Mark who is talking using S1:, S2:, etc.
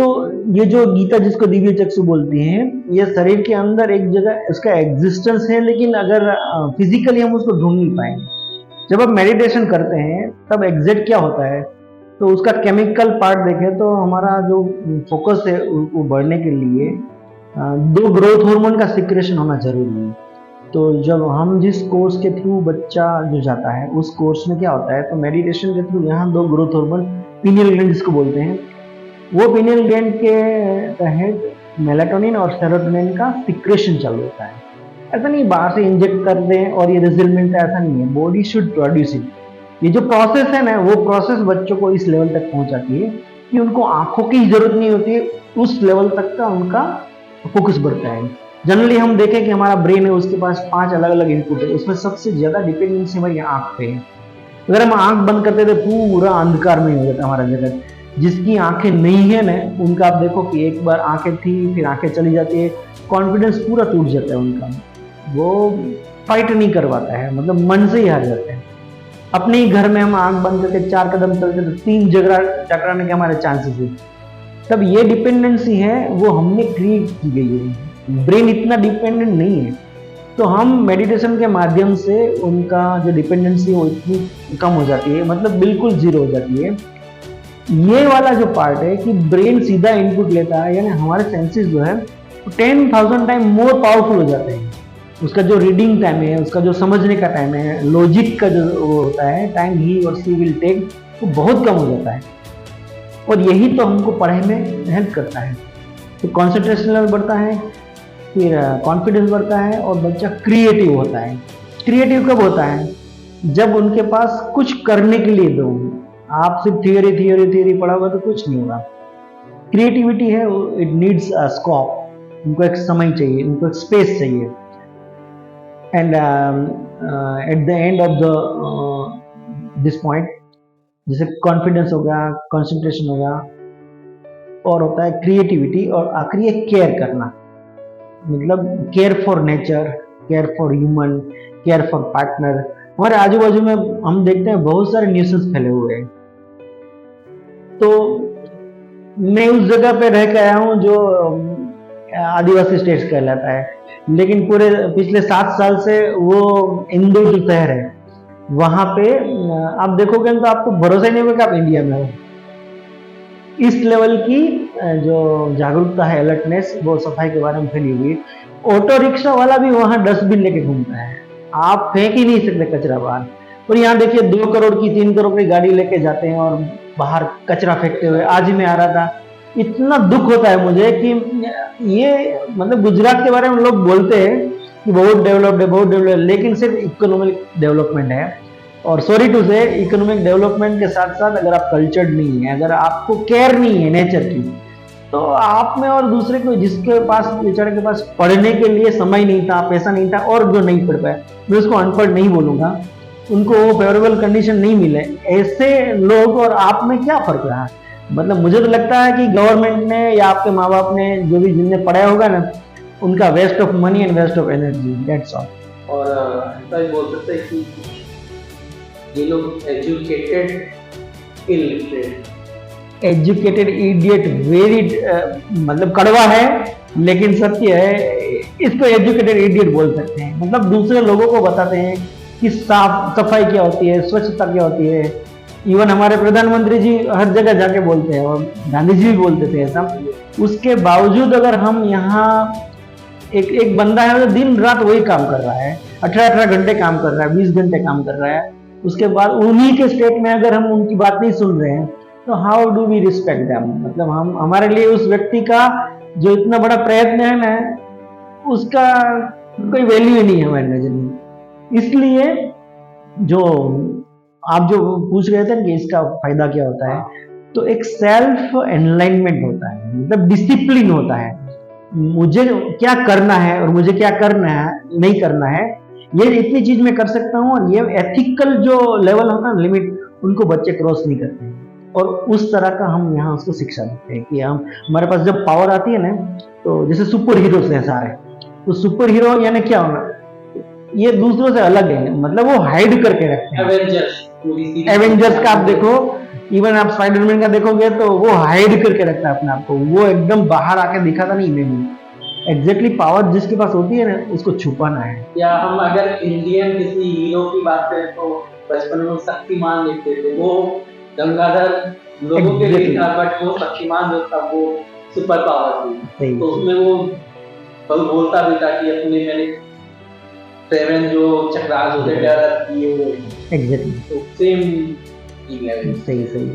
S1: तो ये जो गीता जिसको दिव्य चक्षु बोलती हैं, ये शरीर के अंदर एक जगह उसका एग्जिस्टेंस है, लेकिन अगर फिजिकली हम उसको ढूंढ नहीं पाएंगे। जब आप मेडिटेशन करते हैं तब एग्जैक्ट क्या होता है, तो उसका केमिकल पार्ट देखें तो हमारा जो फोकस है वो बढ़ने के लिए दो ग्रोथ हार्मोन का सिक्रेशन होना जरूरी है। तो जब हम जिस कोर्स के थ्रू बच्चा जो जाता है उस कोर्स में क्या होता है, तो मेडिटेशन के थ्रू यहाँ दो ग्रोथ हार्मोन पीनियल ग्लैंड जिसको बोलते हैं, वो पीनियल ग्लैंड के तहत मेलाटोनिन और सेरोटोनिन का सिक्रेशन चालू होता है। ऐसा नहीं बाहर से इंजेक्ट कर दें और ये रिजल्ट मिलता है, ऐसा नहीं है। Body should produce it. ये जो प्रोसेस है ना, वो प्रोसेस बच्चों को इस लेवल तक पहुंचाती है कि उनको आंखों की जरूरत नहीं होती है, उस लेवल तक का उनका फोकस बढ़ता है। जनरली हम देखें कि हमारा ब्रेन है, उसके पास 5 अलग अलग इनपुट है, उसमें सबसे ज्यादा डिपेंडेंसी हमारी आंख पे है। अगर हम आंख बंद करते तो पूरा अंधकार में हो जाता हमारा जगत। जिसकी आंखें नहीं है ना, उनका आप देखो कि एक बार आंखें थी फिर आंखें चली जाती है, कॉन्फिडेंस पूरा टूट जाता है उनका, वो फाइट नहीं करवाता है, मतलब मन से ही हार जाते हैं। अपने ही घर में हम आंख बंद करके 4 कदम चलते तो 3 जगह टकराने के हमारे चांसेस है। तब ये डिपेंडेंसी है वो हमने क्रिएट की गई है, ब्रेन इतना डिपेंडेंट नहीं है। तो हम मेडिटेशन के माध्यम से उनका जो डिपेंडेंसी वो इतनी कम हो जाती है, मतलब बिल्कुल जीरो हो जाती है। ये वाला जो पार्ट है कि ब्रेन सीधा इनपुट लेता है, यानी हमारे सेंसेस जो है 10,000 टाइम मोर पावरफुल हो जाते हैं। उसका जो रीडिंग टाइम है, उसका जो समझने का टाइम है, लॉजिक का जो वो होता है टाइम ही और सी विल टेक, वो बहुत कम हो जाता है। और यही तो हमको पढ़ाई में हेल्प करता है। तो कॉन्सेंट्रेशन लेवल बढ़ता है, फिर कॉन्फिडेंस बढ़ता है और बच्चा क्रिएटिव होता है। क्रिएटिव कब होता है, जब उनके पास कुछ करने के लिए दो। आप सिर्फ थियोरी थियोरी थियोरी पढ़ाओगे तो कुछ नहीं होगा। क्रिएटिविटी है, इट नीड्स अ स्कोप, उनको एक समय चाहिए, उनको एक स्पेस चाहिए। And at the end of the this point, जैसे कॉन्फिडेंस हो गया, कंसंट्रेशन हो गया, और होता है क्रिएटिविटी, और आखिरी है केयर करना, मतलब care for nature, care for human, care for partner. हमारे आजू बाजू में हम देखते हैं बहुत सारे न्यूसेंस फैले हुए हैं। तो मैं उस जगह पे रह के आया हूँ जो आदिवासी स्टेट्स कहलाता है, लेकिन पूरे पिछले 7 साल से वो इंदौर जो शहर है वहां पे आप देखोगे तो आपको भरोसा ही नहीं होगा कि आप इंडिया में हो। इस लेवल की जो जागरूकता है, अलर्टनेस, वो सफाई के बारे में फैली हुई। ऑटो रिक्शा वाला भी वहां डस्टबिन लेके घूमता है, आप फेंक ही नहीं सकते कचरा बाहर। और यहाँ देखिए 2 करोड़ की 3 करोड़ की गाड़ी लेके जाते हैं और बाहर कचरा फेंकते हुए। आज ही मैं आ रहा था, इतना दुख होता है मुझे कि ये मतलब गुजरात के बारे में लोग बोलते हैं कि बहुत डेवलप्ड है, बहुत डेवलप्ड, लेकिन सिर्फ इकोनॉमिक डेवलपमेंट है। और सॉरी टू से, इकोनॉमिक डेवलपमेंट के साथ साथ अगर आप कल्चर्ड नहीं है, अगर आपको केयर नहीं है नेचर की, तो आप में और दूसरे को, जिसके पास बेचारे के पास पढ़ने के लिए समय नहीं था, पैसा नहीं था, और जो नहीं पढ़ पाए, मैं उसको अनपढ़ नहीं बोलूंगा, उनको वो फेवरेबल कंडीशन नहीं मिले, ऐसे लोग और आप में क्या फर्क रहा। मतलब मुझे तो लगता है कि गवर्नमेंट ने या आपके माँ बाप ने, जो भी जिनने पढ़ाया होगा ना, उनका waste of money and waste of energy, that's all.
S2: और ऐसा भी बोल सकते हैं कि ये लोग educated illiterate,
S1: educated idiot, very मतलब कड़वा है लेकिन सत्य है, इसको एजुकेटेड इडियट बोल सकते हैं। मतलब दूसरे लोगों को बताते हैं कि साफ सफाई क्या होती है, स्वच्छता क्या होती है। इवन हमारे प्रधानमंत्री जी हर जगह जाके बोलते हैं, और गांधी जी भी बोलते थे ऐसा। उसके बावजूद अगर हम यहाँ एक बंदा है जो दिन रात वही काम कर रहा है, 18 घंटे काम कर रहा है, 20 घंटे काम कर रहा है, उसके बाद उन्हीं के स्टेट में अगर हम उनकी बात नहीं सुन रहे हैं, तो how do we respect them. मतलब हम, हमारे लिए उस व्यक्ति का जो इतना बड़ा प्रयत्न है ना, उसका कोई वैल्यू ही नहीं है हमारी नजर में। इसलिए जो आप जो पूछ रहे थे कि इसका फायदा क्या होता है, तो एक सेल्फ एनलाइनमेंट होता है, मतलब डिसिप्लिन होता है, मुझे क्या करना है और मुझे क्या करना है, नहीं करना है, ये इतनी चीज मैं कर सकता हूँ। और ये एथिकल जो लेवल होता है, लिमिट, उनको बच्चे क्रॉस नहीं करते हैं। और उस तरह का हम यहाँ उसको शिक्षा देते हैं कि हम, हमारे पास जब पावर आती है ना, तो जैसे सुपर हीरोज हैं सारे, तो सुपर हीरो यानी क्या होना, ये दूसरों से अलग है, मतलब वो हाइड करके रखते हैं। एवेंजर्स का आप देखो, इवन आप स्पाइडरमैन का देखोगे तो वो हाइड करके रखता है अपने आप को, वो एकदम बाहर आके दिखाता नहीं इमेज। एग्जैक्टली पावर जिसके पास होती है ना उसको छुपाना है।
S2: या हम अगर इंडियन किसी हीरो की बात करें तो बचपन में शक्तिमान देखते थे, वो गंगाधर लोगों के लिए
S1: Exactly.
S2: था, बट वो शक्तिमान जो था वो सुपर पावर थी।
S1: सही।
S2: तो उसमें वो बोलता भी था कि अपने मैंने 7 जो चक्रास होते डेवलप किए हुए हैं।
S1: एग्जैक्टली।
S2: तो सेम चीज है।
S1: सही सही।